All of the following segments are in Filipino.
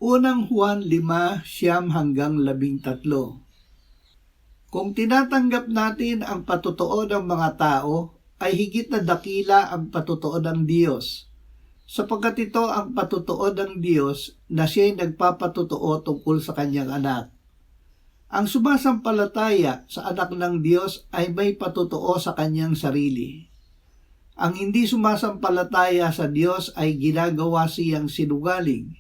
Unang Juan 5:9-13. Kung tinatanggap natin ang patotoo ng mga tao, ay higit na dakila ang patotoo ng Diyos, sapagkat ito ang patotoo ng Diyos na siya'y nagpapatotoo tungkol sa kanyang anak. Ang sumasampalataya sa anak ng Diyos ay may patotoo sa kanyang sarili. Ang hindi sumasampalataya sa Diyos ay ginagawa siyang sinungaling,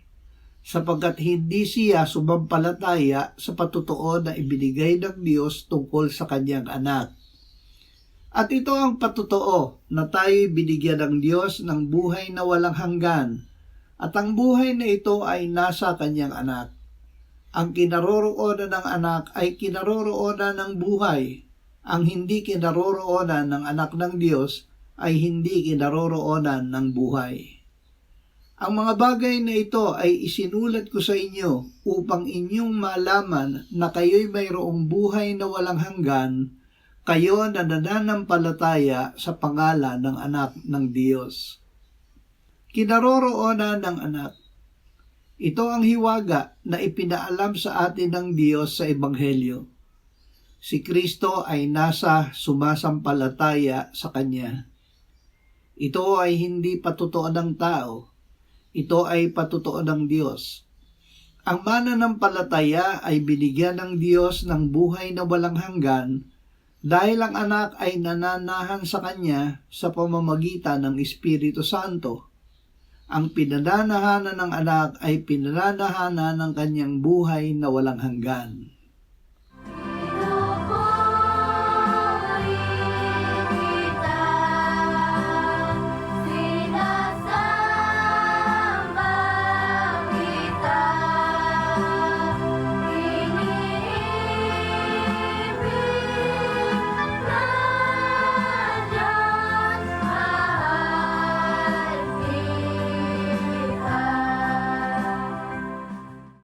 sapagkat hindi siya sumampalataya sa patotoo na ibinigay ng Diyos tungkol sa kanyang anak. At ito ang patotoo na tayo'y binigyan ng Diyos ng buhay na walang hanggan, at ang buhay na ito ay nasa kanyang anak. Ang kinaroroonan ng anak ay kinaroroonan ng buhay. Ang hindi kinaroroonan ng anak ng Diyos ay hindi kinaroroonan ng buhay. Ang mga bagay na ito ay isinulat ko sa inyo upang inyong malaman na kayo'y mayroong buhay na walang hanggan, kayo na nananampalataya sa pangalan ng anak ng Diyos. Kinaroroonan ng anak. Ito ang hiwaga na ipinaalam sa atin ng Diyos sa Ebanghelyo. Si Kristo ay nasa sumasampalataya sa Kanya. Ito ay hindi patotoo ng tao. Ito ay patotoo ng Diyos. Ang mananampalataya ay binigyan ng Diyos ng buhay na walang hanggan dahil ang anak ay nananahan sa Kanya sa pamamagitan ng Espiritu Santo. Ang pinananahanan ng anak ay pinananahanan ng kanyang buhay na walang hanggan.